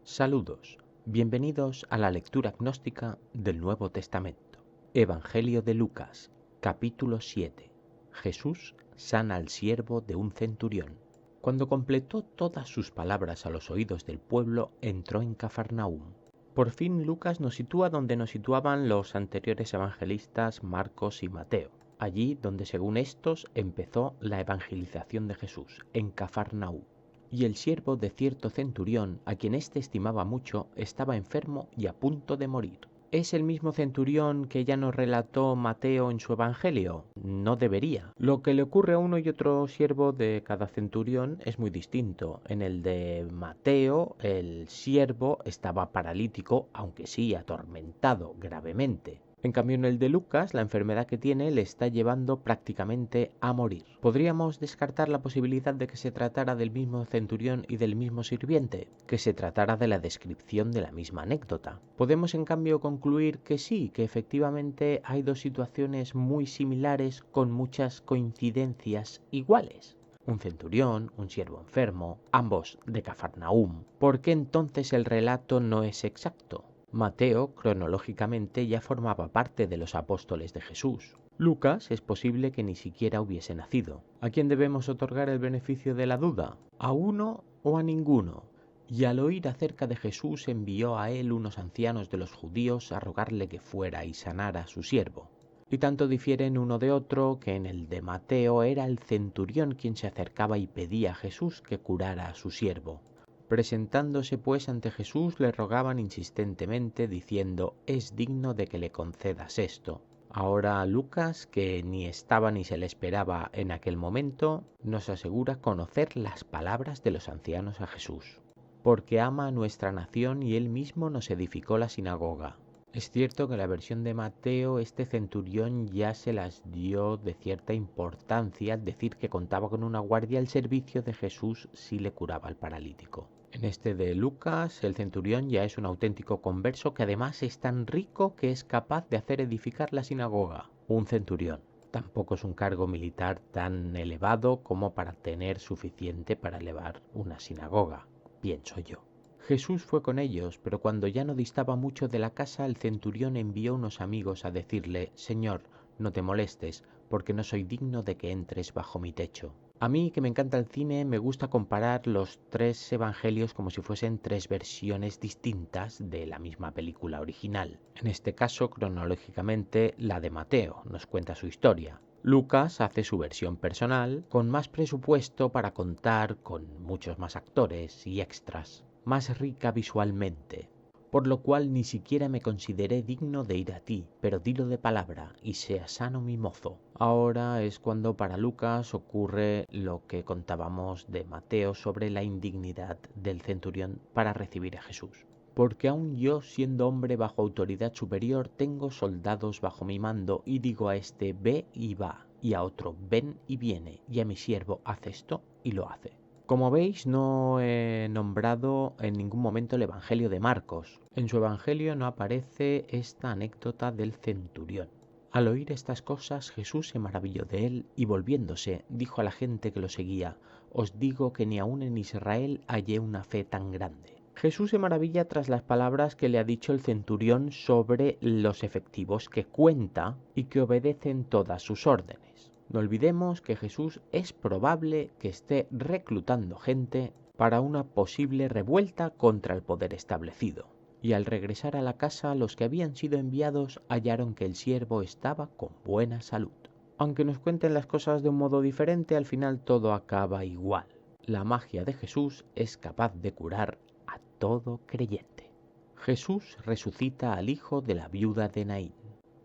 Saludos, bienvenidos a la lectura gnóstica del Nuevo Testamento. Evangelio de Lucas, capítulo 7. Jesús sana al siervo de un centurión. Cuando completó todas sus palabras a los oídos del pueblo, entró en Cafarnaúm. Por fin Lucas nos sitúa donde nos situaban los anteriores evangelistas Marcos y Mateo, allí donde según estos empezó la evangelización de Jesús, en Cafarnaúm. Y el siervo de cierto centurión, a quien éste estimaba mucho, estaba enfermo y a punto de morir. ¿Es el mismo centurión que ya nos relató Mateo en su Evangelio? No debería. Lo que le ocurre a uno y otro siervo de cada centurión es muy distinto. En el de Mateo, el siervo estaba paralítico, aunque sí atormentado gravemente. En cambio, en el de Lucas, la enfermedad que tiene le está llevando prácticamente a morir. ¿Podríamos descartar la posibilidad de que se tratara del mismo centurión y del mismo sirviente? ¿Que se tratara de la descripción de la misma anécdota? Podemos, en cambio, concluir que sí, que efectivamente hay dos situaciones muy similares con muchas coincidencias iguales. Un centurión, un siervo enfermo, ambos de Cafarnaúm. ¿Por qué entonces el relato no es exacto? Mateo, cronológicamente, ya formaba parte de los apóstoles de Jesús. Lucas es posible que ni siquiera hubiese nacido. ¿A quién debemos otorgar el beneficio de la duda? ¿A uno o a ninguno? Y al oír acerca de Jesús envió a él unos ancianos de los judíos a rogarle que fuera y sanara a su siervo. Y tanto difieren uno de otro que en el de Mateo era el centurión quien se acercaba y pedía a Jesús que curara a su siervo. Presentándose pues ante Jesús le rogaban insistentemente diciendo: «Es digno de que le concedas esto». Ahora Lucas, que ni estaba ni se le esperaba en aquel momento, nos asegura conocer las palabras de los ancianos a Jesús. Porque ama a nuestra nación y él mismo nos edificó la sinagoga. Es cierto que en la versión de Mateo este centurión ya se las dio de cierta importancia al decir que contaba con una guardia al servicio de Jesús si le curaba al paralítico. En este de Lucas, el centurión ya es un auténtico converso que además es tan rico que es capaz de hacer edificar la sinagoga. Un centurión. Tampoco es un cargo militar tan elevado como para tener suficiente para elevar una sinagoga, pienso yo. Jesús fue con ellos, pero cuando ya no distaba mucho de la casa, el centurión envió unos amigos a decirle: «Señor, no te molestes, porque no soy digno de que entres bajo mi techo». A mí, que me encanta el cine, me gusta comparar los tres evangelios como si fuesen tres versiones distintas de la misma película original. En este caso, cronológicamente, la de Mateo nos cuenta su historia. Lucas hace su versión personal, con más presupuesto para contar con muchos más actores y extras, más rica visualmente. Por lo cual ni siquiera me consideré digno de ir a ti, pero dilo de palabra, y sea sano mi mozo. Ahora es cuando para Lucas ocurre lo que contábamos de Mateo sobre la indignidad del centurión para recibir a Jesús. Porque aun yo, siendo hombre bajo autoridad superior, tengo soldados bajo mi mando, y digo a este: «Ve», y va, y a otro: «Ven», y viene, y a mi siervo: «Haz esto», y lo hace. Como veis, no he nombrado en ningún momento el Evangelio de Marcos. En su Evangelio no aparece esta anécdota del centurión. Al oír estas cosas, Jesús se maravilló de él y, volviéndose, dijo a la gente que lo seguía: «Os digo que ni aun en Israel hallé una fe tan grande». Jesús se maravilla tras las palabras que le ha dicho el centurión sobre los efectivos que cuenta y que obedecen todas sus órdenes. No olvidemos que Jesús es probable que esté reclutando gente para una posible revuelta contra el poder establecido. Y al regresar a la casa, los que habían sido enviados hallaron que el siervo estaba con buena salud. Aunque nos cuenten las cosas de un modo diferente, al final todo acaba igual. La magia de Jesús es capaz de curar a todo creyente. Jesús resucita al hijo de la viuda de Naín.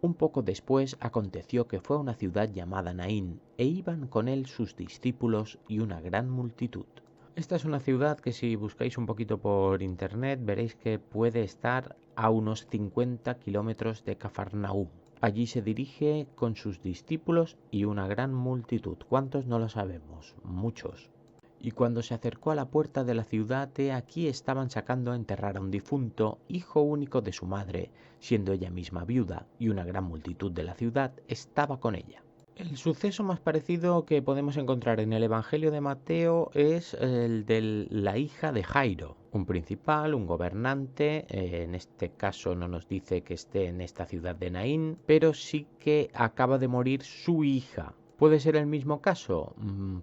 Un poco después aconteció que fue a una ciudad llamada Naín, e iban con él sus discípulos y una gran multitud. Esta es una ciudad que, si buscáis un poquito por internet, veréis que puede estar a unos 50 kilómetros de Cafarnaúm. Allí se dirige con sus discípulos y una gran multitud. ¿Cuántos? No lo sabemos. Muchos. Y cuando se acercó a la puerta de la ciudad, he aquí estaban sacando a enterrar a un difunto, hijo único de su madre, siendo ella misma viuda, y una gran multitud de la ciudad estaba con ella. El suceso más parecido que podemos encontrar en el Evangelio de Mateo es el de la hija de Jairo, un principal, un gobernante. En este caso no nos dice que esté en esta ciudad de Naín, pero sí que acaba de morir su hija. ¿Puede ser el mismo caso?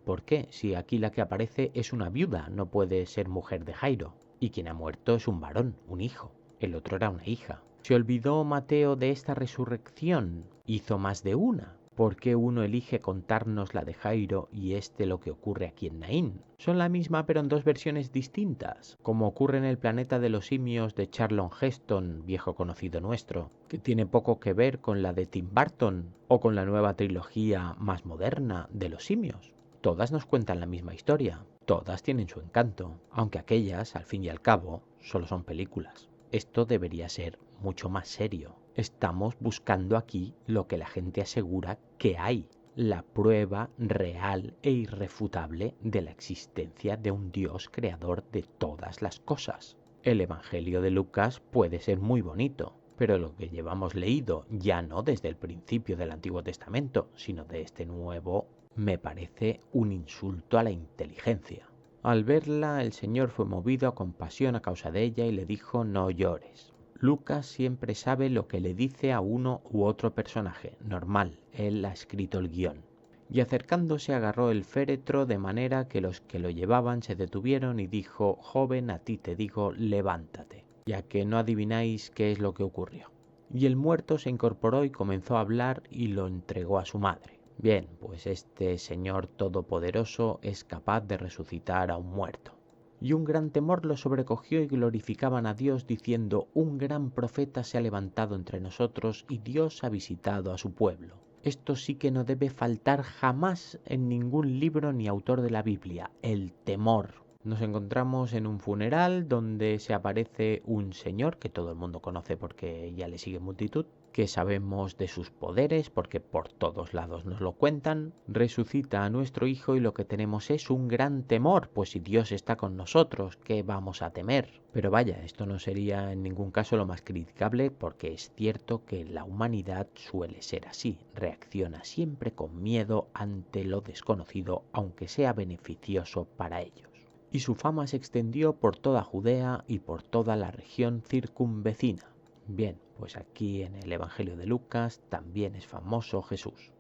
¿Por qué? Si aquí la que aparece es una viuda, no puede ser mujer de Jairo. Y quien ha muerto es un varón, un hijo. El otro era una hija. ¿Se olvidó Mateo de esta resurrección? Hizo más de una. ¿Por qué uno elige contarnos la de Jairo y lo que ocurre aquí en Naín? Son la misma pero en dos versiones distintas, como ocurre en el planeta de los simios de Charlton Heston, viejo conocido nuestro, que tiene poco que ver con la de Tim Burton o con la nueva trilogía más moderna de los simios. Todas nos cuentan la misma historia, todas tienen su encanto, aunque aquellas, al fin y al cabo, solo son películas. Esto debería ser mucho más serio. Estamos buscando aquí lo que la gente asegura que hay, la prueba real e irrefutable de la existencia de un Dios creador de todas las cosas. El Evangelio de Lucas puede ser muy bonito, pero lo que llevamos leído, ya no desde el principio del Antiguo Testamento, sino de este nuevo, me parece un insulto a la inteligencia. Al verla, el Señor fue movido a compasión a causa de ella y le dijo: no llores. Lucas siempre sabe lo que le dice a uno u otro personaje, normal, él ha escrito el guión. Y acercándose agarró el féretro de manera que los que lo llevaban se detuvieron y dijo: joven, a ti te digo, levántate, ya que no adivináis qué es lo que ocurrió. Y el muerto se incorporó y comenzó a hablar y lo entregó a su madre. Bien, pues este Señor Todopoderoso es capaz de resucitar a un muerto. Y un gran temor los sobrecogió y glorificaban a Dios diciendo: un gran profeta se ha levantado entre nosotros y Dios ha visitado a su pueblo. Esto sí que no debe faltar jamás en ningún libro ni autor de la Biblia, el temor. Nos encontramos en un funeral donde se aparece un señor que todo el mundo conoce porque ya le sigue multitud, que sabemos de sus poderes porque por todos lados nos lo cuentan. Resucita a nuestro hijo y lo que tenemos es un gran temor, pues si Dios está con nosotros, ¿qué vamos a temer? Pero vaya, esto no sería en ningún caso lo más criticable, porque es cierto que la humanidad suele ser así, reacciona siempre con miedo ante lo desconocido, aunque sea beneficioso para ellos. Y su fama se extendió por toda Judea y por toda la región circunvecina. Bien, pues aquí en el Evangelio de Lucas también es famoso Jesús.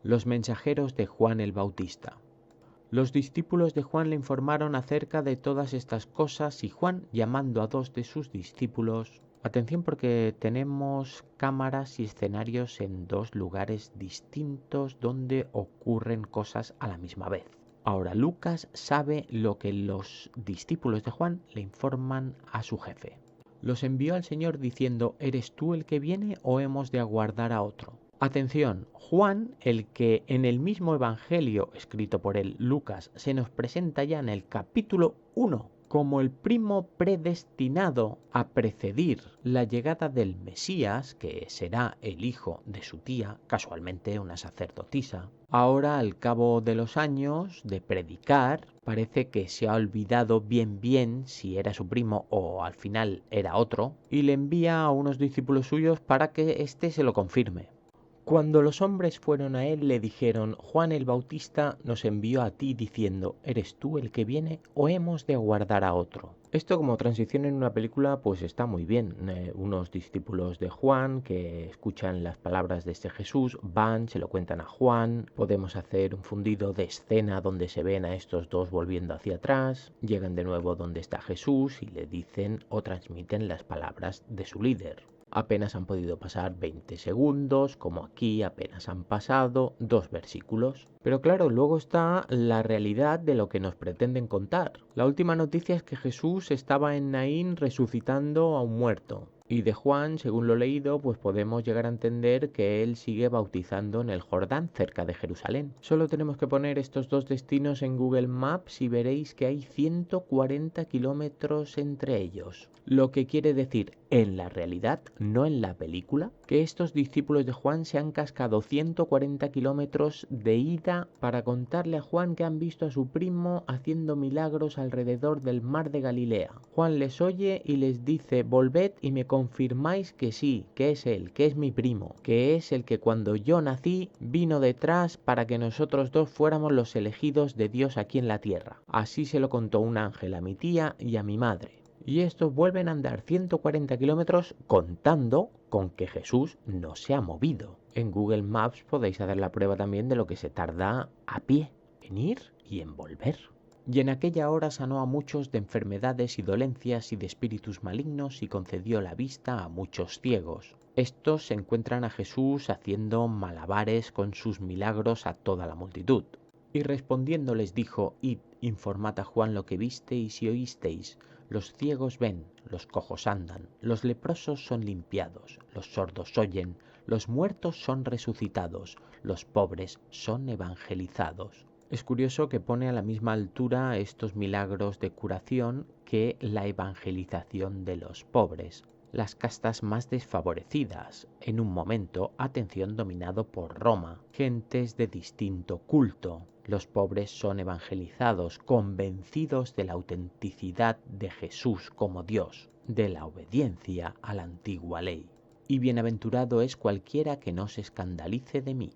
Los mensajeros de Juan el Bautista. Los discípulos de Juan le informaron acerca de todas estas cosas y Juan, llamando a 2 de sus discípulos, atención porque tenemos cámaras y escenarios en 2 lugares distintos donde ocurren cosas a la misma vez. Ahora Lucas sabe lo que los discípulos de Juan le informan a su jefe. Los envió al Señor diciendo: ¿eres tú el que viene o hemos de aguardar a otro? Atención, Juan, el que en el mismo Evangelio escrito por él, Lucas, se nos presenta ya en el capítulo 1 como el primo predestinado a precedir la llegada del Mesías, que será el hijo de su tía, casualmente una sacerdotisa. Ahora, al cabo de los años de predicar, parece que se ha olvidado bien si era su primo o al final era otro, y le envía a unos discípulos suyos para que éste se lo confirme. Cuando los hombres fueron a él, le dijeron: Juan el Bautista nos envió a ti diciendo: ¿eres tú el que viene o hemos de aguardar a otro? Esto como transición en una película pues está muy bien. Unos discípulos de Juan que escuchan las palabras de este Jesús, van, se lo cuentan a Juan, podemos hacer un fundido de escena donde se ven a estos dos volviendo hacia atrás, llegan de nuevo donde está Jesús y le dicen o transmiten las palabras de su líder. Apenas han podido pasar 20 segundos, como aquí apenas han pasado 2 versículos. Pero claro, luego está la realidad de lo que nos pretenden contar. La última noticia es que Jesús estaba en Naín resucitando a un muerto. Y de Juan, según lo leído, pues podemos llegar a entender que él sigue bautizando en el Jordán, cerca de Jerusalén. Solo tenemos que poner estos 2 destinos en Google Maps y veréis que hay 140 kilómetros entre ellos. Lo que quiere decir en la realidad, no en la película, que estos discípulos de Juan se han cascado 140 kilómetros de ida para contarle a Juan que han visto a su primo haciendo milagros alrededor del mar de Galilea. Juan les oye y les dice: volved y me confirmáis que sí, que es él, que es mi primo, que es el que cuando yo nací vino detrás para que nosotros dos fuéramos los elegidos de Dios aquí en la tierra. Así se lo contó un ángel a mi tía y a mi madre. Y estos vuelven a andar 140 kilómetros contando con que Jesús no se ha movido. En Google Maps podéis hacer la prueba también de lo que se tarda a pie en ir y en volver. Y en aquella hora sanó a muchos de enfermedades y dolencias y de espíritus malignos y concedió la vista a muchos ciegos. Estos se encuentran a Jesús haciendo malabares con sus milagros a toda la multitud. Y respondiendo les dijo: id, informad a Juan lo que visteis y oísteis. Los ciegos ven, los cojos andan, los leprosos son limpiados, los sordos oyen, los muertos son resucitados, los pobres son evangelizados. Es curioso que pone a la misma altura estos milagros de curación que la evangelización de los pobres, las castas más desfavorecidas, en un momento, atención, dominado por Roma, gentes de distinto culto. Los pobres son evangelizados, convencidos de la autenticidad de Jesús como Dios, de la obediencia a la antigua ley. Y bienaventurado es cualquiera que no se escandalice de mí.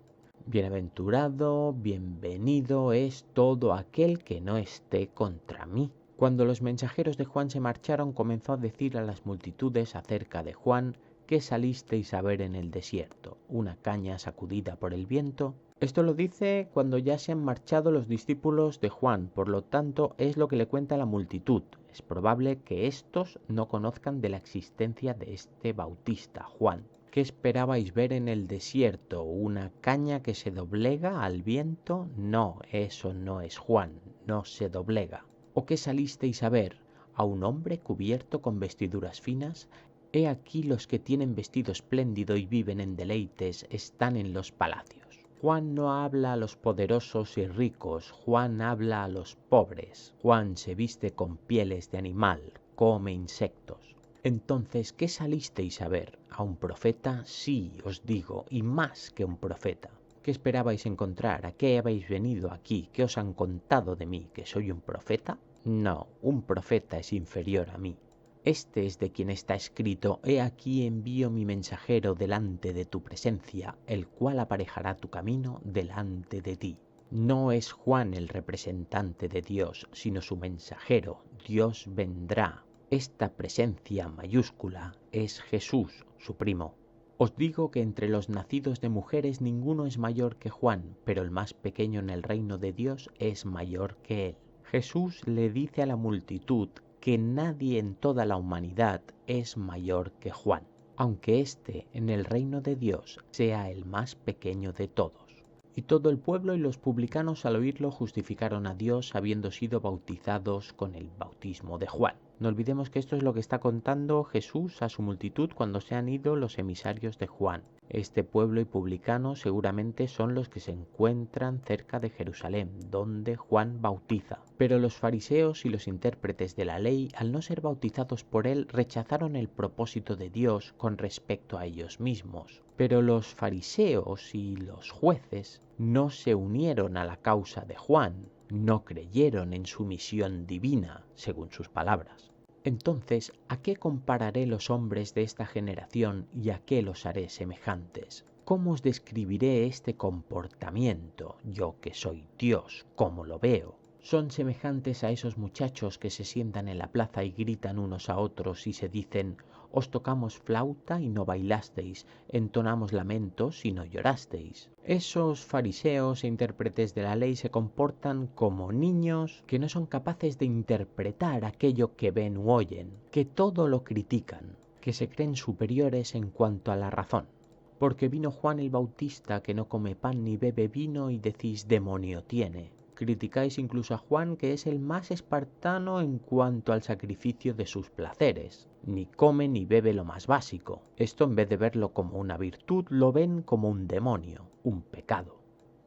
Bienaventurado, bienvenido es todo aquel que no esté contra mí. Cuando los mensajeros de Juan se marcharon, comenzó a decir a las multitudes acerca de Juan: ¿qué salisteis a ver en el desierto? ¿Una caña sacudida por el viento? Esto lo dice cuando ya se han marchado los discípulos de Juan, por lo tanto es lo que le cuenta a la multitud. Es probable que estos no conozcan de la existencia de este bautista, Juan. ¿Qué esperabais ver en el desierto? ¿Una caña que se doblega al viento? No, eso no es Juan, no se doblega. ¿O qué salisteis a ver? ¿A un hombre cubierto con vestiduras finas? He aquí los que tienen vestido espléndido y viven en deleites están en los palacios. Juan no habla a los poderosos y ricos, Juan habla a los pobres. Juan se viste con pieles de animal, come insectos. Entonces, ¿qué salisteis a ver? ¿A un profeta? Sí, os digo, y más que un profeta. ¿Qué esperabais encontrar? ¿A qué habéis venido aquí? ¿Qué os han contado de mí? ¿Que soy un profeta? No, un profeta es inferior a mí. Este es de quien está escrito: he aquí envío mi mensajero delante de tu presencia, el cual aparejará tu camino delante de ti. No es Juan el representante de Dios, sino su mensajero. Dios vendrá. Esta presencia mayúscula es Jesús, su primo. Os digo que entre los nacidos de mujeres ninguno es mayor que Juan, pero el más pequeño en el reino de Dios es mayor que él. Jesús le dice a la multitud que nadie en toda la humanidad es mayor que Juan, aunque éste en el reino de Dios sea el más pequeño de todos. Y todo el pueblo y los publicanos al oírlo justificaron a Dios habiendo sido bautizados con el bautismo de Juan. No olvidemos que esto es lo que está contando Jesús a su multitud cuando se han ido los emisarios de Juan. Este pueblo y publicanos seguramente son los que se encuentran cerca de Jerusalén, donde Juan bautiza. Pero los fariseos y los intérpretes de la ley, al no ser bautizados por él, rechazaron el propósito de Dios con respecto a ellos mismos. Pero los fariseos y los jueces no se unieron a la causa de Juan, no creyeron en su misión divina, según sus palabras. Entonces, ¿a qué compararé los hombres de esta generación y a qué los haré semejantes? ¿Cómo os describiré este comportamiento, yo que soy Dios, cómo lo veo? Son semejantes a esos muchachos que se sientan en la plaza y gritan unos a otros y se dicen: os tocamos flauta y no bailasteis, entonamos lamentos y no llorasteis. Esos fariseos e intérpretes de la ley se comportan como niños que no son capaces de interpretar aquello que ven u oyen, que todo lo critican, que se creen superiores en cuanto a la razón. Porque vino Juan el Bautista, que no come pan ni bebe vino, y decís: demonio tiene. Criticáis incluso a Juan, que es el más espartano en cuanto al sacrificio de sus placeres. Ni come ni bebe lo más básico. Esto, en vez de verlo como una virtud, lo ven como un demonio, un pecado.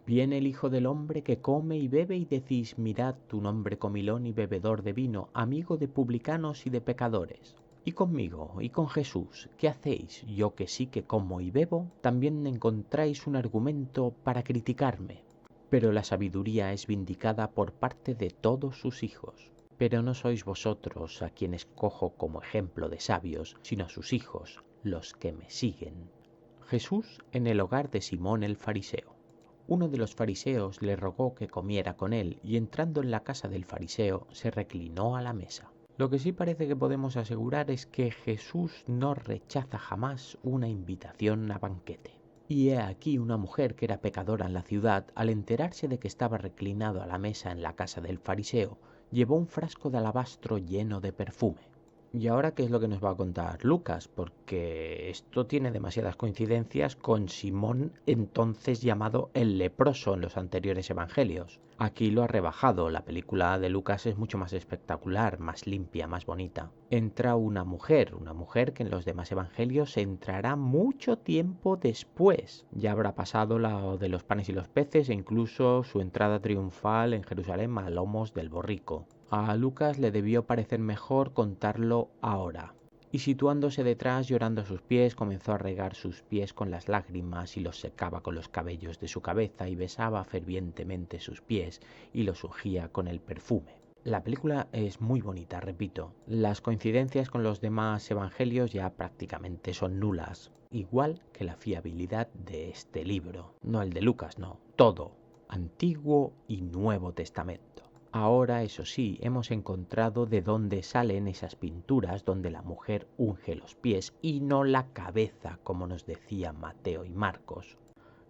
Viene el Hijo del Hombre que come y bebe y decís: mirad, un hombre comilón y bebedor de vino, amigo de publicanos y de pecadores. Y conmigo, y con Jesús, ¿qué hacéis? Yo que sí que como y bebo, también encontráis un argumento para criticarme. Pero la sabiduría es vindicada por parte de todos sus hijos. Pero no sois vosotros a quienes cojo como ejemplo de sabios, sino sus hijos, los que me siguen. Jesús en el hogar de Simón el fariseo. Uno de los fariseos le rogó que comiera con él, y entrando en la casa del fariseo se reclinó a la mesa. Lo que sí parece que podemos asegurar es que Jesús no rechaza jamás una invitación a banquete. Y he aquí una mujer que era pecadora en la ciudad, al enterarse de que estaba reclinado a la mesa en la casa del fariseo, llevó un frasco de alabastro lleno de perfume. ¿Y ahora qué es lo que nos va a contar Lucas? Porque esto tiene demasiadas coincidencias con Simón, entonces llamado el leproso en los anteriores evangelios. Aquí lo ha rebajado, la película de Lucas es mucho más espectacular, más limpia, más bonita. Entra una mujer que en los demás evangelios entrará mucho tiempo después. Ya habrá pasado lo de los panes y los peces e incluso su entrada triunfal en Jerusalén a lomos del borrico. A Lucas le debió parecer mejor contarlo ahora. Y situándose detrás, llorando a sus pies, comenzó a regar sus pies con las lágrimas y los secaba con los cabellos de su cabeza y besaba fervientemente sus pies y los ungía con el perfume. La película es muy bonita, repito. Las coincidencias con los demás evangelios ya prácticamente son nulas, igual que la fiabilidad de este libro. No el de Lucas, no, todo, Antiguo y Nuevo Testamento. Ahora, eso sí, hemos encontrado de dónde salen esas pinturas donde la mujer unge los pies y no la cabeza, como nos decían Mateo y Marcos.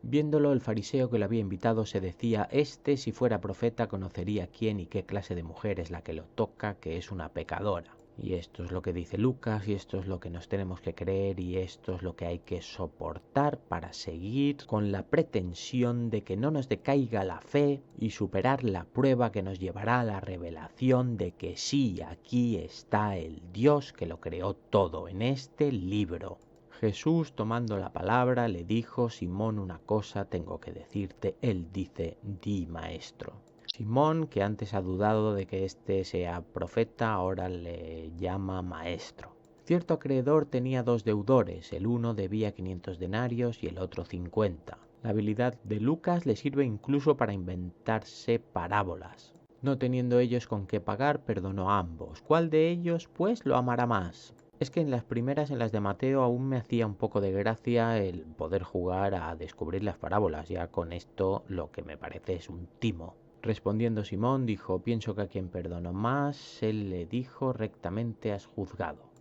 Viéndolo, el fariseo que lo había invitado se decía: este, si fuera profeta, conocería quién y qué clase de mujer es la que lo toca, que es una pecadora. Y esto es lo que dice Lucas, y esto es lo que nos tenemos que creer, y esto es lo que hay que soportar para seguir con la pretensión de que no nos decaiga la fe y superar la prueba que nos llevará a la revelación de que sí, aquí está el Dios que lo creó todo en este libro. Jesús, tomando la palabra, le dijo: Simón, una cosa tengo que decirte. Él dice: di, maestro. Simón, que antes ha dudado de que éste sea profeta, ahora le llama maestro. Cierto acreedor tenía 2 deudores, el uno debía 500 denarios y el otro 50. La habilidad de Lucas le sirve incluso para inventarse parábolas. No teniendo ellos con qué pagar, perdonó a ambos. ¿Cuál de ellos, pues, lo amará más? Es que en las primeras, en las de Mateo, aún me hacía un poco de gracia el poder jugar a descubrir las parábolas. Ya con esto lo que me parece es un timo. Respondiendo Simón, dijo: pienso que a quien perdonó más, él le dijo: rectamente has juzgado.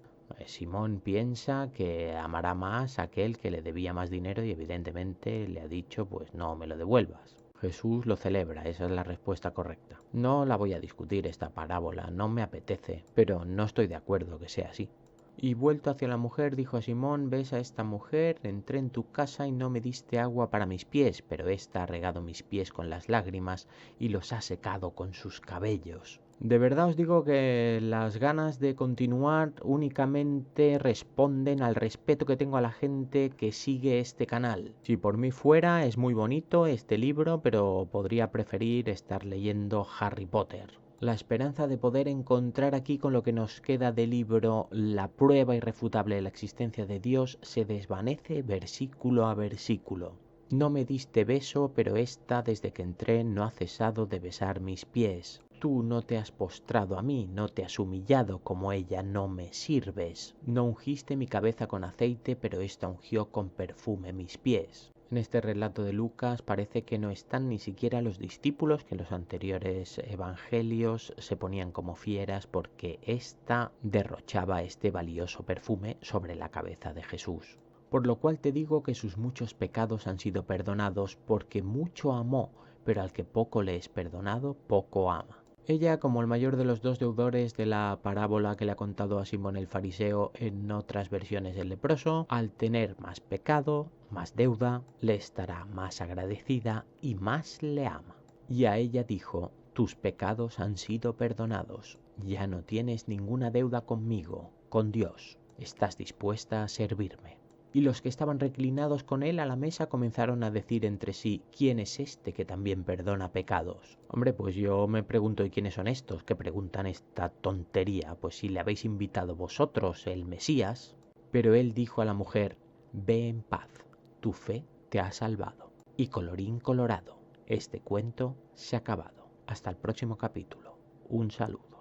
Simón piensa que amará más a aquel que le debía más dinero y evidentemente le ha dicho: pues no me lo devuelvas. Jesús lo celebra, esa es la respuesta correcta. No la voy a discutir esta parábola, no me apetece, pero no estoy de acuerdo que sea así. Y vuelto hacia la mujer, dijo a Simón: ves a esta mujer, entré en tu casa y no me diste agua para mis pies, pero ésta ha regado mis pies con las lágrimas y los ha secado con sus cabellos. De verdad os digo que las ganas de continuar únicamente responden al respeto que tengo a la gente que sigue este canal. Si por mí fuera, es muy bonito este libro, pero podría preferir estar leyendo Harry Potter. La esperanza de poder encontrar aquí, con lo que nos queda de libro, la prueba irrefutable de la existencia de Dios se desvanece versículo a versículo. No me diste beso, pero ésta desde que entré no ha cesado de besar mis pies. Tú no te has postrado a mí, no te has humillado como ella, no me sirves. No ungiste mi cabeza con aceite, pero ésta ungió con perfume mis pies. En este relato de Lucas parece que no están ni siquiera los discípulos, que en los anteriores evangelios se ponían como fieras porque ésta derrochaba este valioso perfume sobre la cabeza de Jesús. Por lo cual te digo que sus muchos pecados han sido perdonados, porque mucho amó, pero al que poco le es perdonado, poco ama. Ella, como el mayor de los 2 deudores de la parábola que le ha contado a Simón el fariseo en otras versiones del leproso, al tener más pecado, más deuda, le estará más agradecida y más le ama. Y a ella dijo: tus pecados han sido perdonados, ya no tienes ninguna deuda conmigo, con Dios, estás dispuesta a servirme. y los que estaban reclinados con él a la mesa comenzaron a decir entre sí: ¿quién es este que también perdona pecados? Hombre, pues yo me pregunto, ¿y quiénes son estos que preguntan esta tontería? Pues si le habéis invitado vosotros, el Mesías. Pero él dijo a la mujer: ve en paz, tu fe te ha salvado. Y colorín colorado, este cuento se ha acabado. Hasta el próximo capítulo. Un saludo.